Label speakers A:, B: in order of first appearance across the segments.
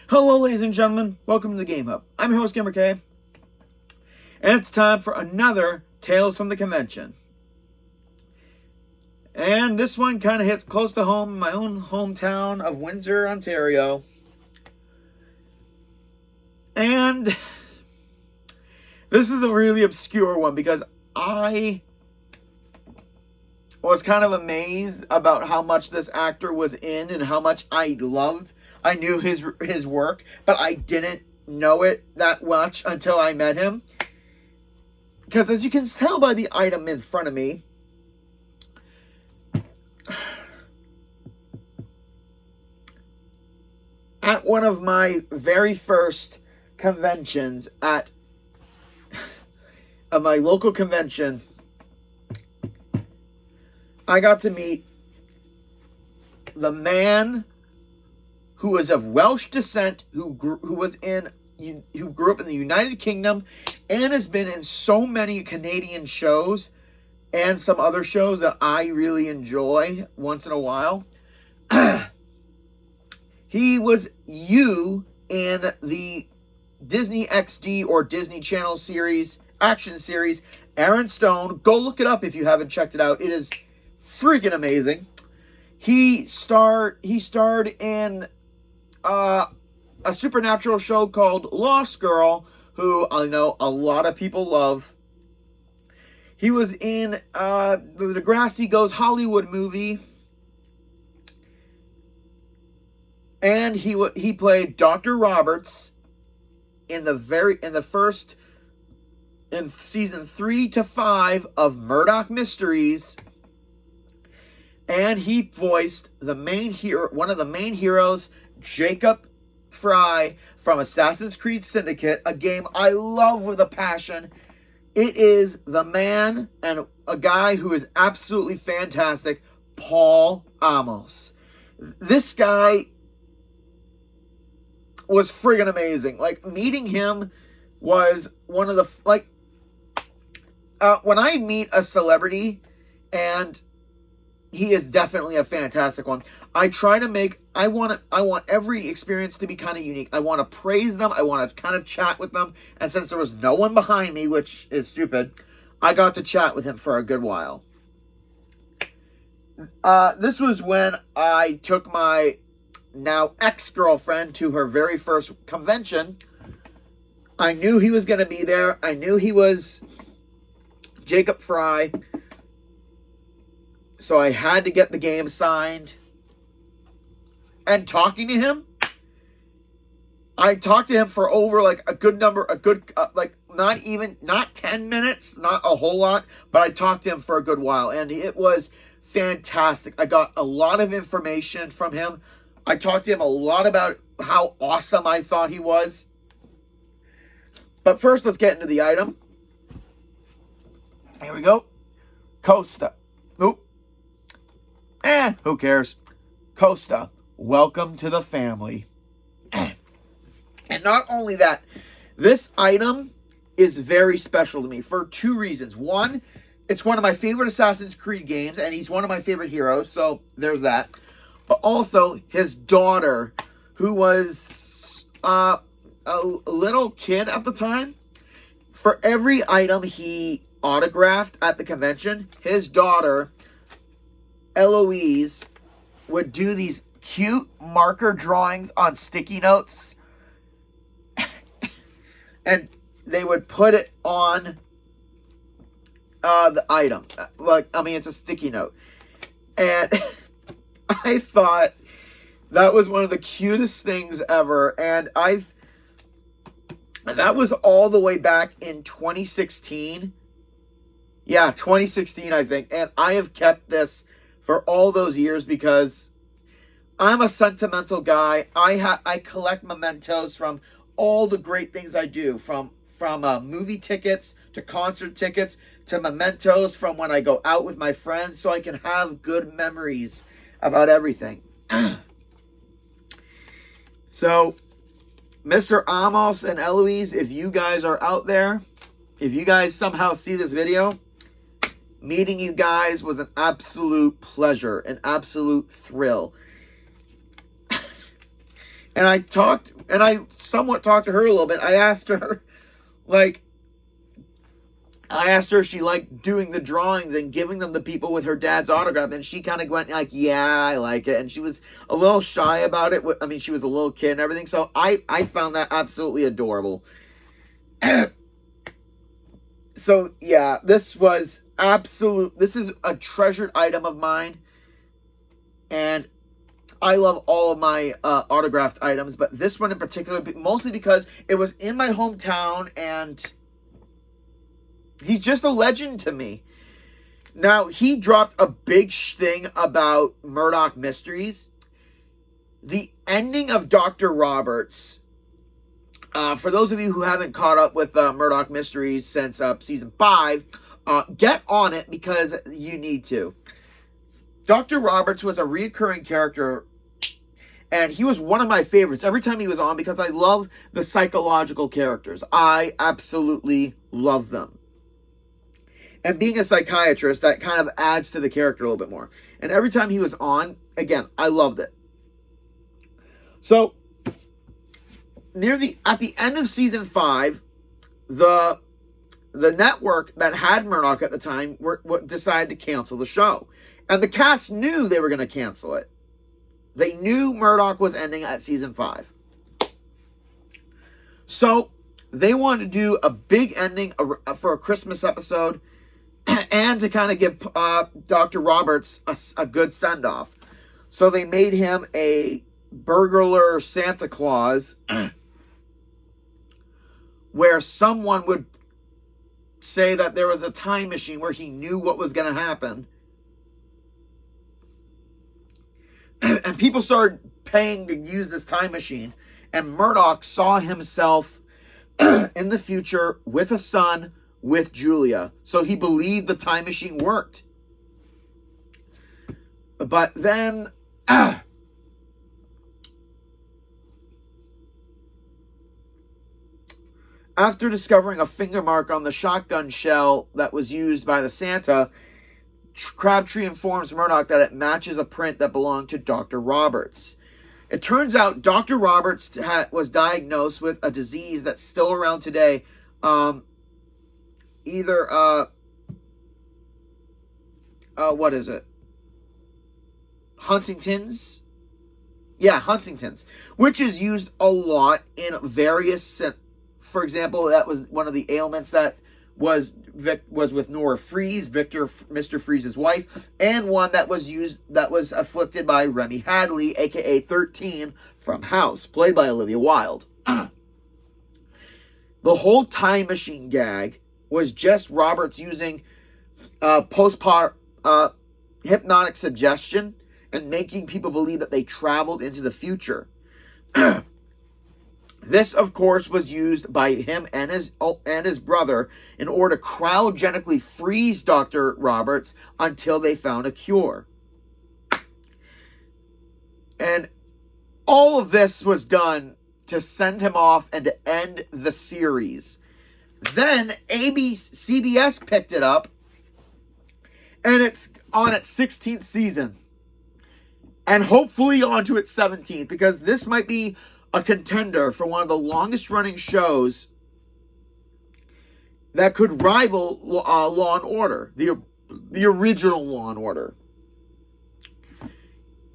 A: Hello, ladies and gentlemen. Welcome to the Game Hub. I'm your host, Gamer K. And it's time for another Tales from the Convention. And this one kind of hits close to home, my own hometown of Windsor, Ontario. And this is a really obscure one because I was kind of amazed about how much this actor was in and how much I loved. I knew his work, but I didn't know it that much until I met him. Because as you can tell by the item in front of me, at one of my very first conventions at my local convention, I got to meet the man who is of Welsh descent, who grew up in the United Kingdom, and has been in so many Canadian shows and some other shows that I really enjoy once in a while. He was you in the Disney XD or Disney Channel series, action series, Aaron Stone. Go look it up if you haven't checked it out. It is freaking amazing. He starred in a supernatural show called Lost Girl, who I know a lot of people love. He was in the Degrassi Goes Hollywood movie. And he played Dr. Roberts in season 3 to 5 of Murdoch Mysteries. And he voiced one of the main heroes, Jacob Fry, from Assassin's Creed Syndicate, a game I love with a passion. It is the man and a guy who is absolutely fantastic, Paul Amos. This guy was friggin' amazing. Like, meeting him was one of the, when I meet a celebrity, and he is definitely a fantastic one, I want every experience to be kind of unique. I want to praise them. I want to kind of chat with them. And since there was no one behind me, which is stupid, I got to chat with him for a good while. This was when I took my now ex-girlfriend to her very first convention. I knew he was going to be there. I knew he was Jacob Fry. So I had to get the game signed. And talking to him, I talked to him for over not 10 minutes, not a whole lot, but I talked to him for a good while. And it was fantastic. I got a lot of information from him. I talked to him a lot about how awesome I thought he was. But first, let's get into the item. Here we go. Costa. Nope. Who cares? Costa, welcome to the family. And not only that, this item is very special to me for two reasons. One, it's one of my favorite Assassin's Creed games, and he's one of my favorite heroes, so there's that. But also, his daughter, who was a little kid at the time, for every item he autographed at the convention, his daughter, Eloise, would do these cute marker drawings on sticky notes. And they would put it on the item. It's a sticky note. And I thought that was one of the cutest things ever. And that was all the way back in 2016. Yeah, 2016, I think. And I have kept this for all those years because I'm a sentimental guy. I collect mementos from all the great things I do, from movie tickets to concert tickets to mementos from when I go out with my friends, so I can have good memories about everything. So, Mr. Amos and Eloise, if you guys are out there, if you guys somehow see this video, meeting you guys was an absolute pleasure, an absolute thrill. And I somewhat talked to her a little bit. I asked her if she liked doing the drawings and giving them to people with her dad's autograph. And she kind of went like, yeah, I like it. And she was a little shy about it. I mean, she was a little kid and everything. So I found that absolutely adorable. So, yeah, this is a treasured item of mine. And I love all of my autographed items. But this one in particular, mostly because it was in my hometown and he's just a legend to me. Now, he dropped a big thing about Murdoch Mysteries. The ending of Dr. Roberts. For those of you who haven't caught up with Murdoch Mysteries since season 5, get on it because you need to. Dr. Roberts was a reoccurring character, and he was one of my favorites every time he was on because I love the psychological characters. I absolutely love them. And being a psychiatrist, that kind of adds to the character a little bit more. And every time he was on, again, I loved it. So, at the end of season 5, the network that had Murdoch at the time decided to cancel the show. And the cast knew they were going to cancel it. They knew Murdoch was ending at season 5. So, they wanted to do a big ending for a Christmas episode and to kind of give Dr. Roberts a good send-off. So, they made him a burglar Santa Claus where someone would say that there was a time machine where he knew what was going to happen. And people started paying to use this time machine. And Murdoch saw himself in the future with a son with Julia. So he believed the time machine worked. But then after discovering a finger mark on the shotgun shell that was used by the Santa, Crabtree informs Murdoch that it matches a print that belonged to Dr. Roberts. It turns out Dr. Roberts was diagnosed with a disease that's still around today. What is it? Huntington's? Yeah, Huntington's. Which is used a lot in various... For example, that was one of the ailments that was with Nora Freeze, Mr. Freeze's wife, and one that was afflicted by Remy Hadley, aka 13 from House, played by Olivia Wilde. The whole time machine gag was just Roberts using hypnotic suggestion and making people believe that they traveled into the future. This, of course, was used by him and his brother in order to cryogenically freeze Dr. Roberts until they found a cure. And all of this was done to send him off and to end the series. Then CBS picked it up, and it's on its 16th season. And hopefully on to its 17th, because this might be a contender for one of the longest running shows that could rival Law and Order, the original Law and Order.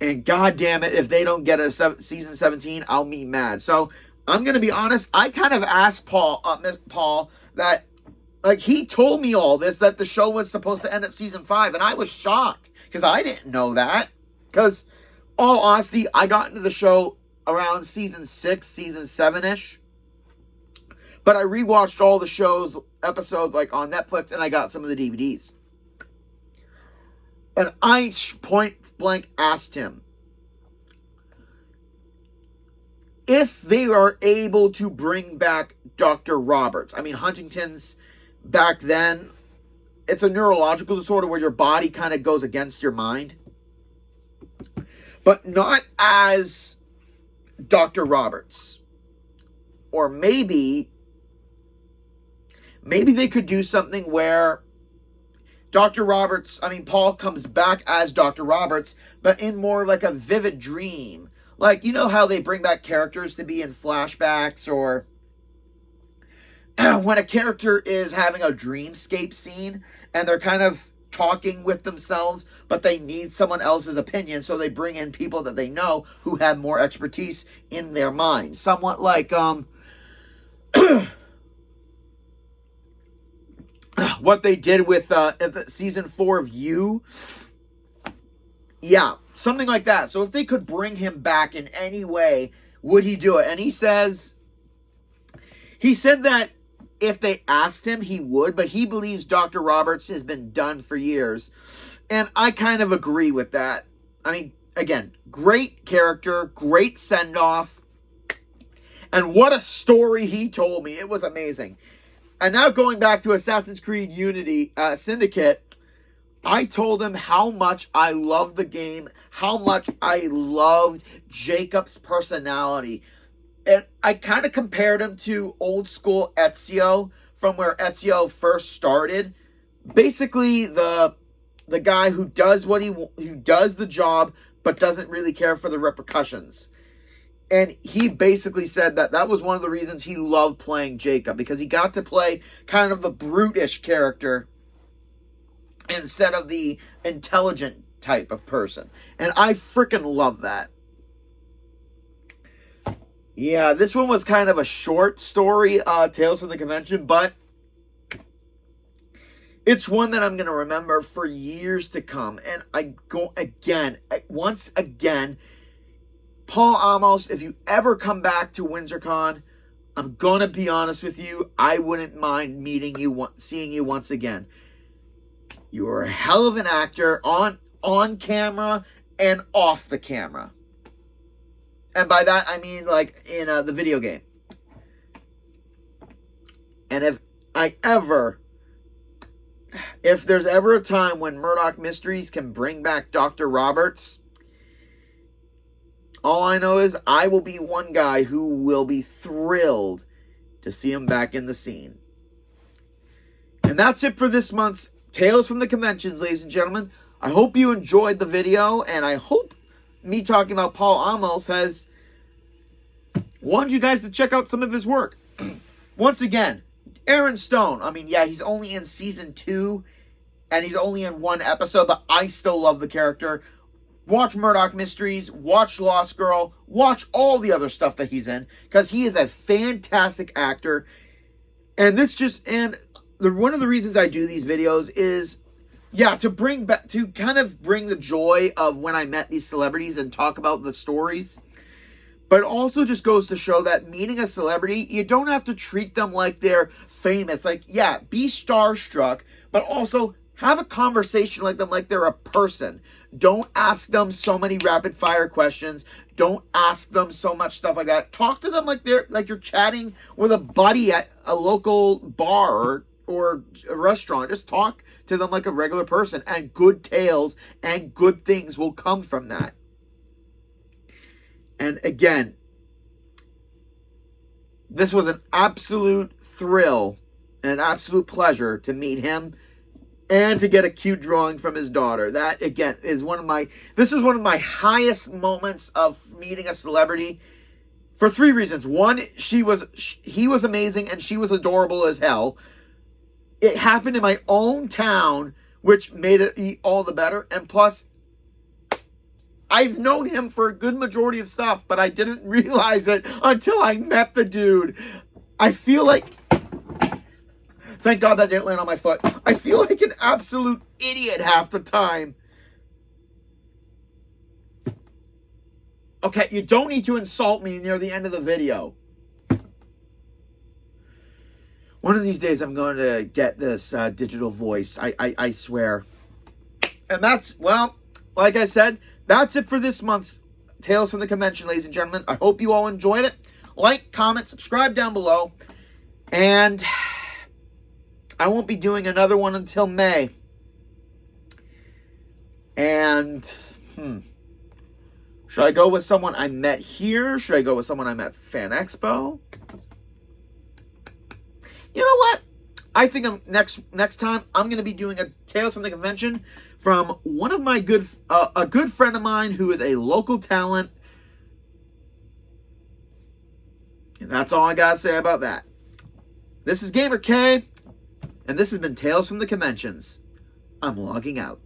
A: And god damn it, if they don't get a season 17, I'll be mad. So I'm going to be honest, I kind of asked Paul that, like, he told me all this, that the show was supposed to end at season 5, and I was shocked because I didn't know that. Because, all honesty, I got into the show around season 6, season 7-ish. But I rewatched all the show's episodes like on Netflix, and I got some of the DVDs. And I point blank asked him if they are able to bring back Dr. Roberts. I mean, Huntington's back then, it's a neurological disorder where your body kind of goes against your mind. But not as Dr. Roberts. Or maybe they could do something where Paul comes back as Dr. Roberts, but in more like a vivid dream. Like, you know how they bring back characters to be in flashbacks, or when a character is having a dreamscape scene and they're kind of talking with themselves, but they need someone else's opinion, so they bring in people that they know who have more expertise in their mind. Somewhat like what they did with season 4 of You. Yeah, something like that. So if they could bring him back in any way, would he do it? And he said that if they asked him, he would, but he believes Dr. Roberts has been done for years. And I kind of agree with that. I mean, again, great character, great send-off. And what a story he told me. It was amazing. And now going back to Assassin's Creed Unity Syndicate, I told him how much I loved the game, how much I loved Jacob's personality. And I kind of compared him to old school Ezio, from where Ezio first started. Basically, the guy who does who does the job, but doesn't really care for the repercussions. And he basically said that that was one of the reasons he loved playing Jacob, because he got to play kind of the brutish character instead of the intelligent type of person. And I freaking love that. Yeah, this one was kind of a short story, Tales from the Convention, but it's one that I'm going to remember for years to come. And I go again, once again, Paul Amos, if you ever come back to WindsorCon, I'm going to be honest with you, I wouldn't mind meeting you, seeing you once again. You are a hell of an actor on camera and off the camera. And by that, I mean, like, in the video game. And if there's ever a time when Murdoch Mysteries can bring back Dr. Roberts, all I know is I will be one guy who will be thrilled to see him back in the scene. And that's it for this month's Tales from the Conventions, ladies and gentlemen. I hope you enjoyed the video, and I hope me talking about Paul Amos has wanted you guys to check out some of his work. Once again, Aaron Stone. I mean, yeah, he's only in season 2, and he's only in 1 episode, but I still love the character. Watch Murdoch Mysteries, watch Lost Girl, watch all the other stuff that he's in, because he is a fantastic actor. And one of the reasons I do these videos is, yeah, to kind of bring the joy of when I met these celebrities and talk about the stories. But it also just goes to show that meeting a celebrity, you don't have to treat them like they're famous. Like, yeah, be starstruck, but also have a conversation like them, like they're a person. Don't ask them so many rapid fire questions. Don't ask them so much stuff like that. Talk to them like you're chatting with a buddy at a local bar or a restaurant. Just talk to them like a regular person, and good tales and good things will come from that. And again, this was an absolute thrill and an absolute pleasure to meet him and to get a cute drawing from his daughter. That, again, is one of my highest moments of meeting a celebrity for 3 reasons. One, he was amazing and she was adorable as hell. It happened in my own town, which made it all the better. And plus, I've known him for a good majority of stuff, but I didn't realize it until I met the dude. I feel like, thank God that didn't land on my foot. I feel like an absolute idiot half the time. Okay, you don't need to insult me near the end of the video. One of these days I'm going to get this digital voice. I swear. And that's, well, like I said, that's it for this month's Tales from the Convention, ladies and gentlemen. I hope you all enjoyed it. Like, comment, subscribe down below. And I won't be doing another one until May. And, should I go with someone I met here? Should I go with someone I met at Fan Expo? You know what? I think next time I'm going to be doing a Tales from the Convention from one of my a good friend of mine who is a local talent And that's all I gotta say about that. This is Gamer K, and this has been Tales from the Conventions. I'm logging out.